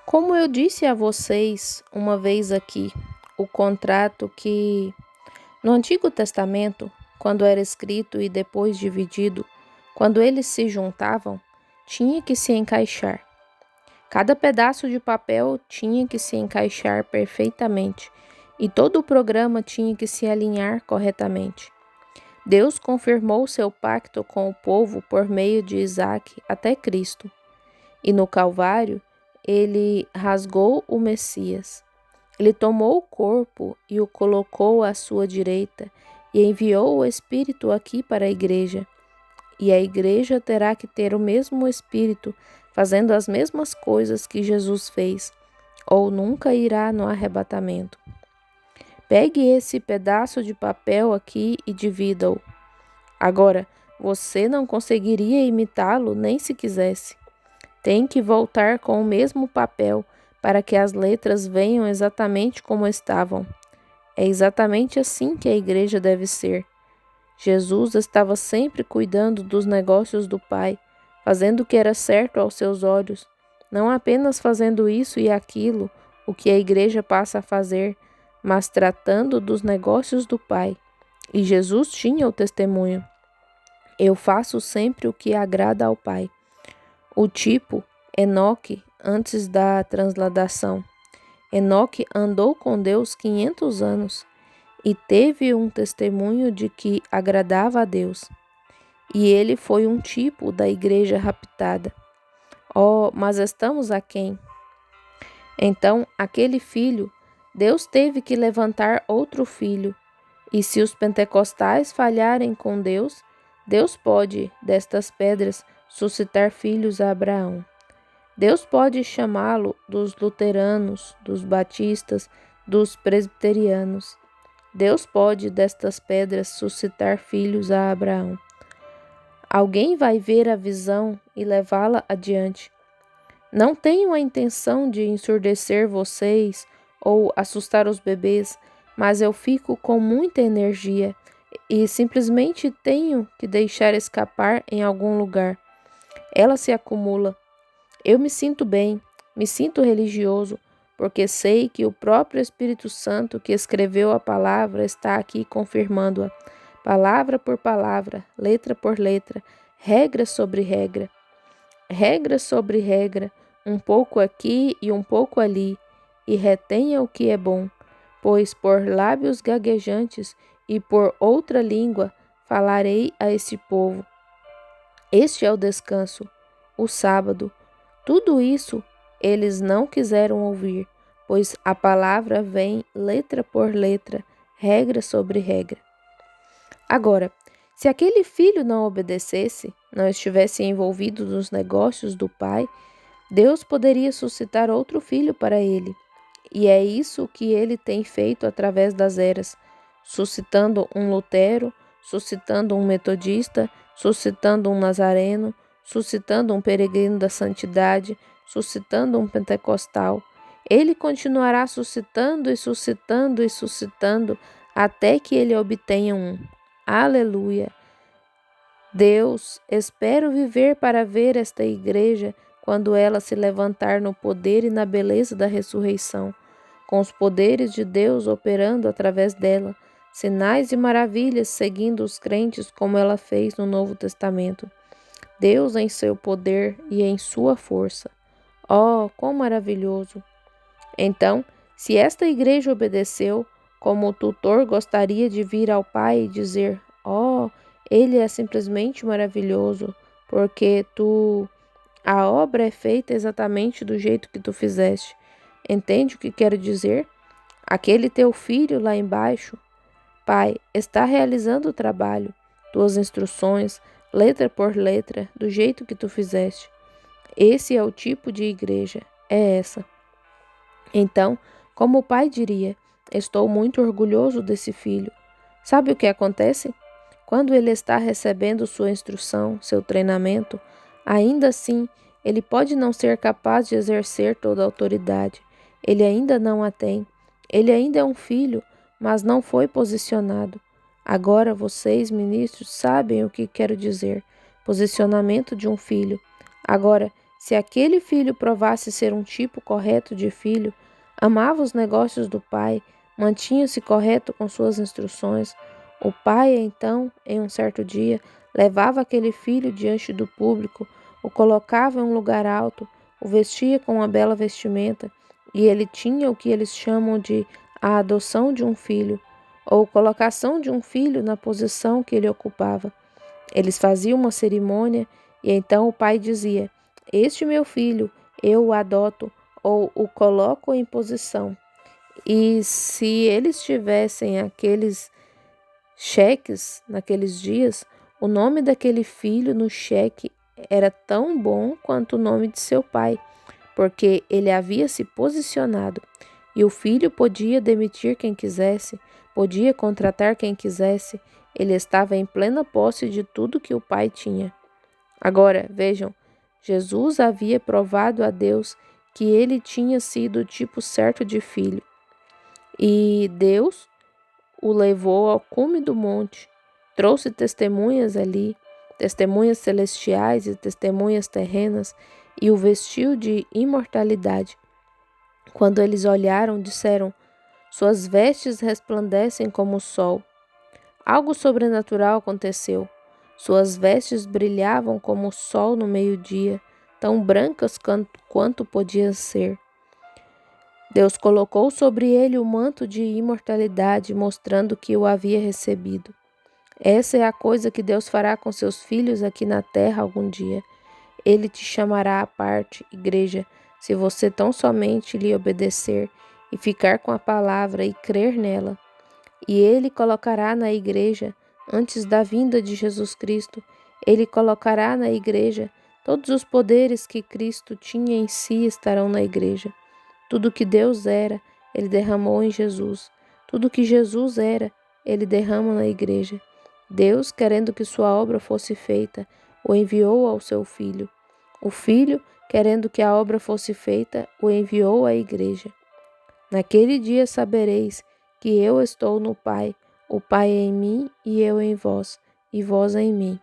Como eu disse a vocês uma vez aqui, o contrato que no Antigo Testamento, quando era escrito e depois dividido, quando eles se juntavam, tinha que se encaixar. Cada pedaço de papel tinha que se encaixar perfeitamente e todo o programa tinha que se alinhar corretamente. Deus confirmou seu pacto com o povo por meio de Isaque até Cristo. E no Calvário, ele rasgou o Messias. Ele tomou o corpo e o colocou à sua direita e enviou o Espírito aqui para a igreja. E a igreja terá que ter o mesmo Espírito, fazendo as mesmas coisas que Jesus fez, ou nunca irá no arrebatamento. Pegue esse pedaço de papel aqui e divida-o. Agora, você não conseguiria imitá-lo nem se quisesse. Tem que voltar com o mesmo papel para que as letras venham exatamente como estavam. É exatamente assim que a igreja deve ser. Jesus estava sempre cuidando dos negócios do Pai, fazendo o que era certo aos seus olhos, não apenas fazendo isso e aquilo, o que a igreja passa a fazer, mas tratando dos negócios do Pai. E Jesus tinha o testemunho. Eu faço sempre o que agrada ao Pai. O tipo, Enoque, antes da transladação. Enoque andou com Deus 500 anos e teve um testemunho de que agradava a Deus. E ele foi um tipo da igreja raptada. Oh, mas estamos aquém. Então, aquele filho, Deus teve que levantar outro filho. E se os pentecostais falharem com Deus, Deus pode, destas pedras, suscitar filhos a Abraão. Deus pode chamá-lo dos luteranos, dos batistas, dos presbiterianos. Deus pode, destas pedras, suscitar filhos a Abraão. Alguém vai ver a visão e levá-la adiante. Não tenho a intenção de ensurdecer vocês ou assustar os bebês, mas eu fico com muita energia e simplesmente tenho que deixar escapar em algum lugar. Ela se acumula. Eu me sinto bem, me sinto religioso, porque sei que o próprio Espírito Santo que escreveu a palavra está aqui confirmando-a, palavra por palavra, letra por letra, regra sobre regra, um pouco aqui e um pouco ali, e retenha o que é bom, pois por lábios gaguejantes e por outra língua falarei a este povo. Este é o descanso, o sábado. Tudo isso eles não quiseram ouvir, pois a palavra vem letra por letra, regra sobre regra. Agora, se aquele filho não obedecesse, não estivesse envolvido nos negócios do pai, Deus poderia suscitar outro filho para ele. E é isso que ele tem feito através das eras, suscitando um Lutero, suscitando um metodista, suscitando um nazareno, suscitando um peregrino da santidade, suscitando um pentecostal. Ele continuará suscitando e suscitando e suscitando até que ele obtenha um. Aleluia! Deus, espero viver para ver esta igreja quando ela se levantar no poder e na beleza da ressurreição, com os poderes de Deus operando através dela, sinais e maravilhas seguindo os crentes como ela fez no Novo Testamento. Deus em seu poder e em sua força. Oh, quão maravilhoso! Então, se esta igreja obedeceu, como o tutor gostaria de vir ao pai e dizer: Oh, ele é simplesmente maravilhoso, porque a obra é feita exatamente do jeito que tu fizeste. Entende o que quero dizer? Aquele teu filho lá embaixo, pai, está realizando o trabalho, tuas instruções, letra por letra, do jeito que tu fizeste. Esse é o tipo de igreja, é essa. Então, como o pai diria, estou muito orgulhoso desse filho. Sabe o que acontece? Quando ele está recebendo sua instrução, seu treinamento, ainda assim, ele pode não ser capaz de exercer toda a autoridade. Ele ainda não a tem. Ele ainda é um filho, mas não foi posicionado. Agora vocês, ministros, sabem o que quero dizer. Posicionamento de um filho. Agora, Se aquele filho provasse ser um tipo correto de filho, amava os negócios do pai, mantinha-se correto com suas instruções, o pai, então, em um certo dia, levava aquele filho diante do público, o colocava em um lugar alto, o vestia com uma bela vestimenta, e ele tinha o que eles chamam de a adoção de um filho, ou colocação de um filho na posição que ele ocupava. Eles faziam uma cerimônia e então o pai dizia: Este meu filho, eu o adoto ou o coloco em posição. E se eles tivessem aqueles cheques naqueles dias, o nome daquele filho no cheque era tão bom quanto o nome de seu pai, porque ele havia se posicionado. E o filho podia demitir quem quisesse, podia contratar quem quisesse, ele estava em plena posse de tudo que o pai tinha. Agora, vejam, Jesus havia provado a Deus que ele tinha sido o tipo certo de filho. E Deus o levou ao cume do monte, trouxe testemunhas ali, testemunhas celestiais e testemunhas terrenas, e o vestiu de imortalidade. Quando eles olharam, disseram: Suas vestes resplandecem como o sol. Algo sobrenatural aconteceu. Suas vestes brilhavam como o sol no meio-dia, tão brancas quanto podia ser. Deus colocou sobre ele o manto de imortalidade, mostrando que o havia recebido. Essa é a coisa que Deus fará com seus filhos aqui na terra algum dia. Ele te chamará à parte, igreja, se você tão somente lhe obedecer e ficar com a palavra e crer nela. E ele colocará na igreja, antes da vinda de Jesus Cristo, ele colocará na igreja todos os poderes que Cristo tinha em si estarão na igreja. Tudo que Deus era, ele derramou em Jesus. Tudo que Jesus era, ele derrama na igreja. Deus, querendo que sua obra fosse feita, o enviou ao seu Filho. O Filho, querendo que a obra fosse feita, o enviou à igreja. Naquele dia sabereis que eu estou no Pai, o Pai em mim e eu em vós, e vós em mim.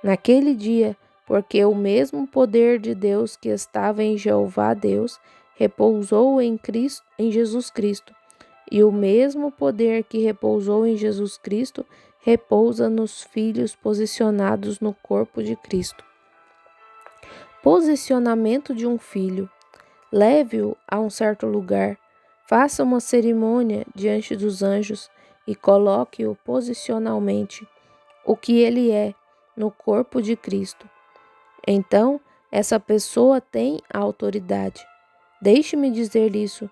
Naquele dia, porque o mesmo poder de Deus que estava em Jeová Deus repousou em Jesus Cristo, e o mesmo poder que repousou em Jesus Cristo repousa nos filhos posicionados no corpo de Cristo. Posicionamento de um filho. Leve-o a um certo lugar, faça uma cerimônia diante dos anjos e coloque-o posicionalmente, o que ele é, no corpo de Cristo. Então, essa pessoa tem a autoridade. Deixe-me dizer isso,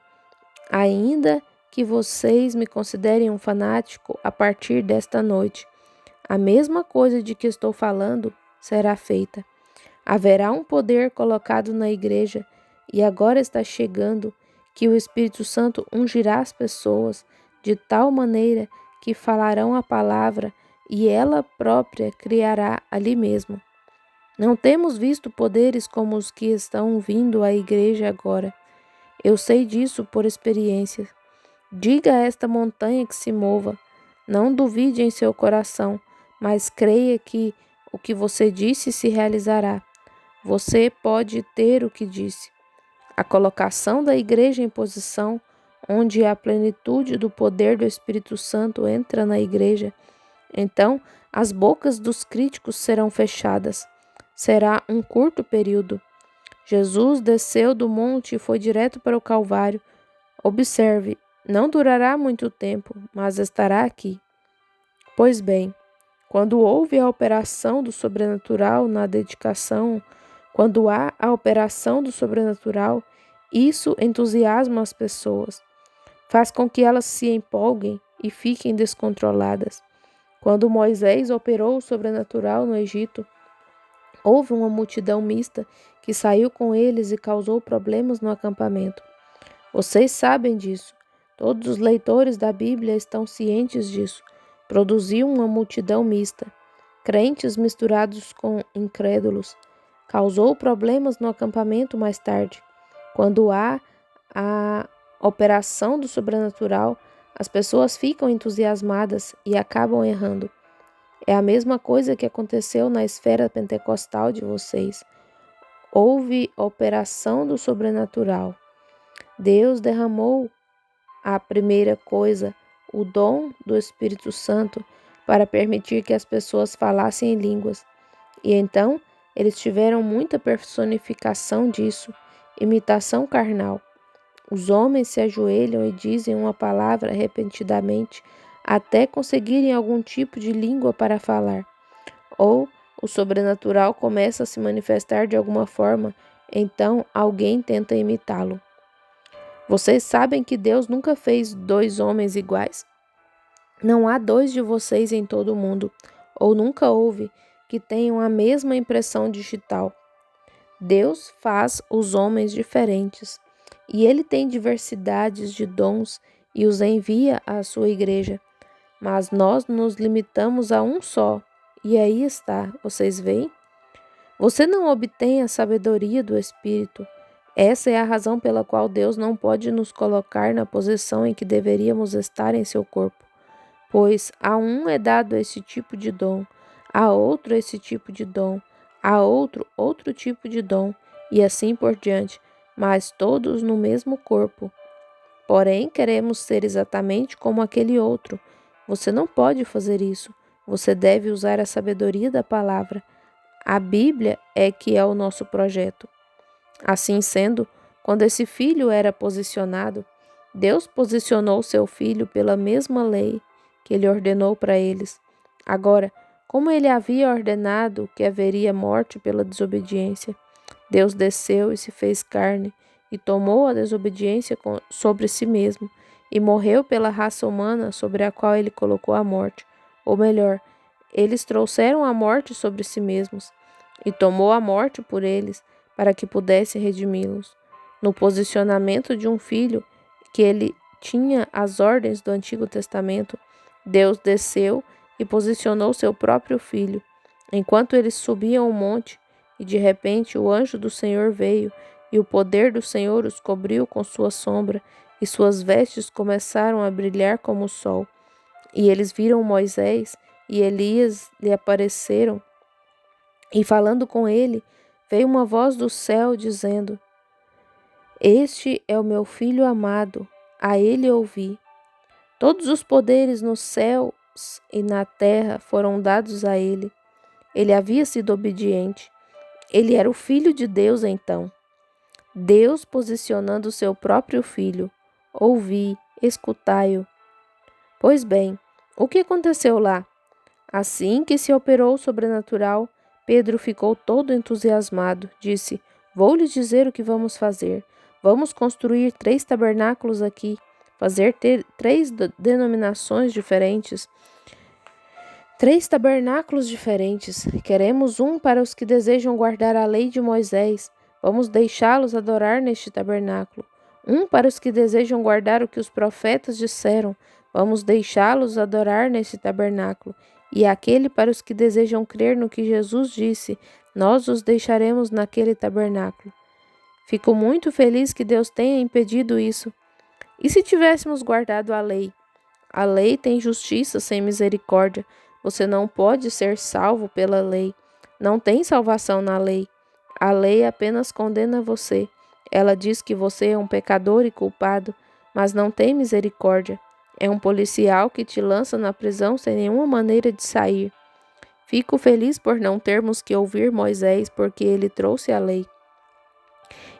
ainda que vocês me considerem um fanático a partir desta noite. A mesma coisa de que estou falando será feita. Haverá um poder colocado na igreja e agora está chegando que o Espírito Santo ungirá as pessoas de tal maneira que falarão a palavra e ela própria criará ali mesmo. Não temos visto poderes como os que estão vindo à igreja agora. Eu sei disso por experiência. Diga a esta montanha que se mova. Não duvide em seu coração, mas creia que o que você disse se realizará. Você pode ter o que disse. A colocação da igreja em posição, onde a plenitude do poder do Espírito Santo entra na igreja, então as bocas dos críticos serão fechadas. Será um curto período. Jesus desceu do monte e foi direto para o Calvário. Observe, não durará muito tempo, mas estará aqui. Pois bem, quando houve a operação do sobrenatural na dedicação, quando há a operação do sobrenatural, isso entusiasma as pessoas, faz com que elas se empolguem e fiquem descontroladas. Quando Moisés operou o sobrenatural no Egito, houve uma multidão mista que saiu com eles e causou problemas no acampamento. Vocês sabem disso. Todos os leitores da Bíblia estão cientes disso. Produziu uma multidão mista, crentes misturados com incrédulos. Causou problemas no acampamento mais tarde. Quando há a operação do sobrenatural, as pessoas ficam entusiasmadas e acabam errando. É a mesma coisa que aconteceu na esfera pentecostal de vocês. houve operação do sobrenatural. Deus derramou a primeira coisa, o dom do Espírito Santo, para permitir que as pessoas falassem em línguas. E então eles tiveram muita personificação disso, imitação carnal. Os homens se ajoelham e dizem uma palavra repentinamente, até conseguirem algum tipo de língua para falar. Ou o sobrenatural começa a se manifestar de alguma forma, então alguém tenta imitá-lo. Vocês sabem que Deus nunca fez dois homens iguais? Não há dois de vocês em todo o mundo, ou nunca houve, que tenham a mesma impressão digital. Deus faz os homens diferentes, e Ele tem diversidades de dons e os envia à sua igreja. Mas nós nos limitamos a um só, e aí está, vocês veem? Você não obtém a sabedoria do Espírito. Essa é a razão pela qual Deus não pode nos colocar na posição em que deveríamos estar em seu corpo. Pois a um é dado esse tipo de dom, a outro esse tipo de dom, a outro outro tipo de dom, e assim por diante, mas todos no mesmo corpo. Porém, queremos ser exatamente como aquele outro. Você não pode fazer isso. Você deve usar a sabedoria da palavra. A Bíblia é que é o nosso projeto. Assim sendo, quando esse filho era posicionado, Deus posicionou seu filho pela mesma lei que ele ordenou para eles. Agora, como ele havia ordenado que haveria morte pela desobediência, Deus desceu e se fez carne e tomou a desobediência sobre si mesmo e morreu pela raça humana sobre a qual ele colocou a morte. Ou melhor, eles trouxeram a morte sobre si mesmos e tomou a morte por eles para que pudesse redimi-los. No posicionamento de um filho que ele tinha as ordens do Antigo Testamento, Deus desceu e posicionou seu próprio filho. Enquanto eles subiam o monte, e de repente o anjo do Senhor veio, e o poder do Senhor os cobriu com sua sombra, e suas vestes começaram a brilhar como o sol. E eles viram Moisés e Elias lhe apareceram, e falando com ele, veio uma voz do céu dizendo: Este é o meu filho amado, a ele ouvi. Todos os poderes nos céus e na terra foram dados a ele. Ele havia sido obediente. Ele era o filho de Deus então. Deus posicionando seu próprio filho. Ouvi, escutai-o. Pois bem, o que aconteceu lá? Assim que se operou o sobrenatural, Pedro ficou todo entusiasmado. Disse: Vou lhes dizer o que vamos fazer. Vamos construir 3 tabernáculos aqui, fazer 3 denominações diferentes. 3 tabernáculos diferentes. Queremos um para os que desejam guardar a lei de Moisés. Vamos deixá-los adorar neste tabernáculo. Um para os que desejam guardar o que os profetas disseram. Vamos deixá-los adorar neste tabernáculo. E aquele para os que desejam crer no que Jesus disse. Nós os deixaremos naquele tabernáculo. Fico muito feliz que Deus tenha impedido isso. E se tivéssemos guardado a lei? A lei tem justiça sem misericórdia. Você não pode ser salvo pela lei. Não tem salvação na lei. A lei apenas condena você. Ela diz que você é um pecador e culpado, mas não tem misericórdia. É um policial que te lança na prisão sem nenhuma maneira de sair. Fico feliz por não termos que ouvir Moisés, porque ele trouxe a lei.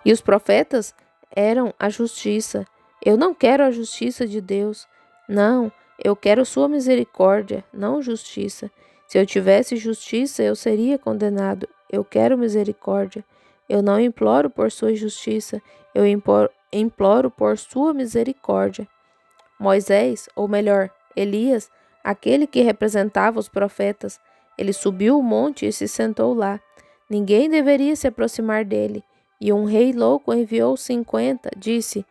E os profetas eram a justiça. Eu não quero a justiça de Deus. Não, eu quero sua misericórdia, não justiça. Se eu tivesse justiça, eu seria condenado. Eu quero misericórdia. Eu não imploro por sua justiça, eu imploro por sua misericórdia. Moisés, ou melhor, Elias, aquele que representava os profetas, ele subiu o monte e se sentou lá. Ninguém deveria se aproximar dele. E um rei louco enviou 50, disse: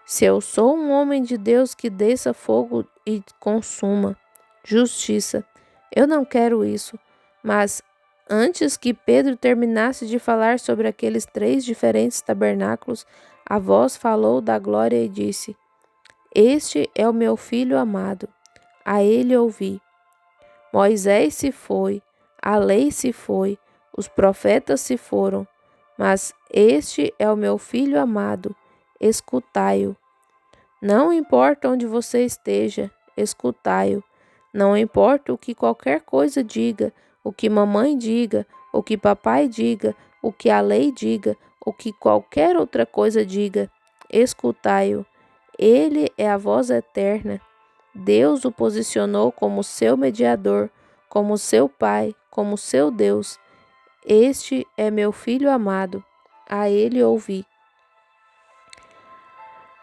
Se eu sou um homem de Deus, que desça fogo e consuma. Justiça. Eu não quero isso. Mas antes que Pedro terminasse de falar sobre aqueles 3 diferentes tabernáculos, a voz falou da glória e disse: Este é o meu filho amado. A ele ouvi. Moisés se foi, a lei se foi, os profetas se foram, Mas este é o meu filho amado, escutai-o. Não importa onde você esteja, escutai-o. Não importa o que qualquer coisa diga, o que mamãe diga, o que papai diga, o que a lei diga, o que qualquer outra coisa diga, escutai-o. Ele é a voz eterna. Deus o posicionou como seu mediador, como seu pai, como seu Deus. Este é meu filho amado. A ele ouvi.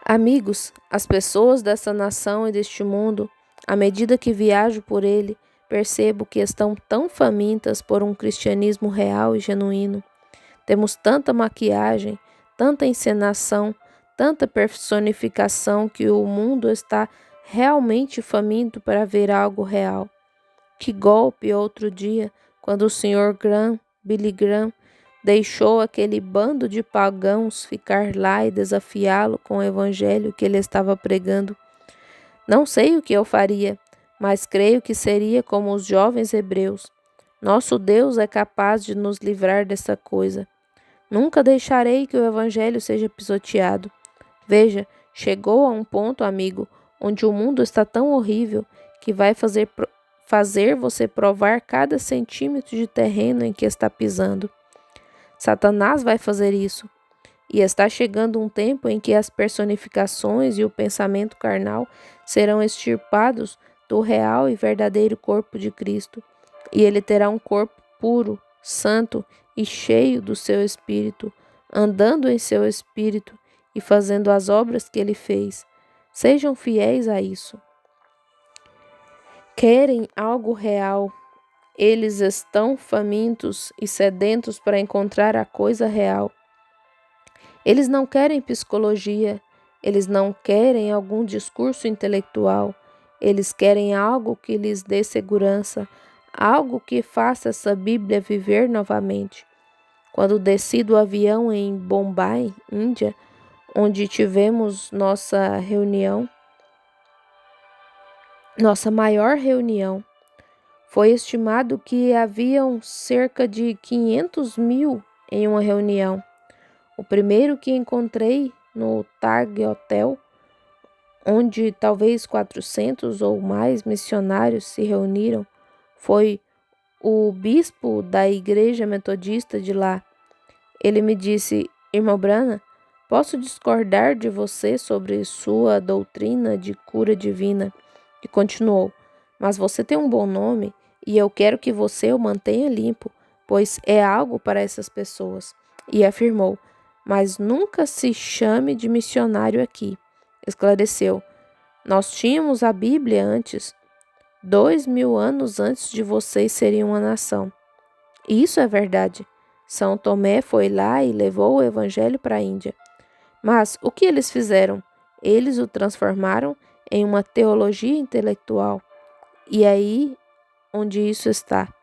Amigos, as pessoas dessa nação e deste mundo, à medida que viajo por ele, percebo que estão tão famintas por um cristianismo real e genuíno. Temos tanta maquiagem, tanta encenação, tanta personificação que o mundo está realmente faminto para ver algo real. Que golpe outro dia, quando o Sr. Billy Graham, deixou aquele bando de pagãos ficar lá e desafiá-lo com o evangelho que ele estava pregando. Não sei o que eu faria, mas creio que seria como os jovens hebreus. Nosso Deus é capaz de nos livrar dessa coisa. Nunca deixarei que o evangelho seja pisoteado. Veja, chegou a um ponto, amigo, onde o mundo está tão horrível que vai fazer você provar cada centímetro de terreno em que está pisando. Satanás vai fazer isso. E está chegando um tempo em que as personificações e o pensamento carnal serão extirpados do real e verdadeiro corpo de Cristo. E ele terá um corpo puro, santo e cheio do seu espírito, andando em seu espírito e fazendo as obras que ele fez. Sejam fiéis a isso. Querem algo real. Eles estão famintos e sedentos para encontrar a coisa real. Eles não querem psicologia, eles não querem algum discurso intelectual, eles querem algo que lhes dê segurança, algo que faça essa Bíblia viver novamente. Quando desci do avião em Bombay, Índia, onde tivemos nossa maior reunião, foi estimado que haviam cerca de 500.000 em uma reunião. O primeiro que encontrei no Taj Hotel, onde talvez 400 ou mais missionários se reuniram, foi o bispo da igreja metodista de lá. Ele me disse: Irmão Branham, posso discordar de você sobre sua doutrina de cura divina? E continuou: mas você tem um bom nome e eu quero que você o mantenha limpo, pois é algo para essas pessoas. E afirmou: mas nunca se chame de missionário aqui. Esclareceu: nós tínhamos a Bíblia antes. 2000 anos antes de vocês serem uma nação. Isso é verdade. São Tomé foi lá e levou o evangelho para a Índia. Mas o que eles fizeram? Eles o transformaram em uma teologia intelectual. E é aí onde isso está.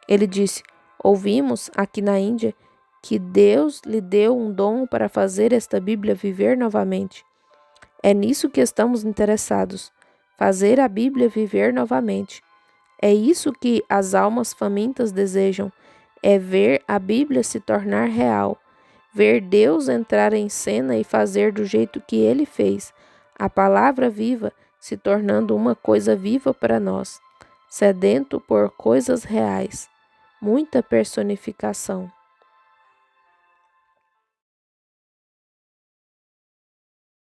Ele disse: ouvimos aqui na Índia que Deus lhe deu um dom para fazer esta Bíblia viver novamente. É nisso que estamos interessados, fazer a Bíblia viver novamente. É isso que as almas famintas desejam, é ver a Bíblia se tornar real, ver Deus entrar em cena e fazer do jeito que Ele fez, a palavra viva se tornando uma coisa viva para nós, sedento por coisas reais, muita personificação.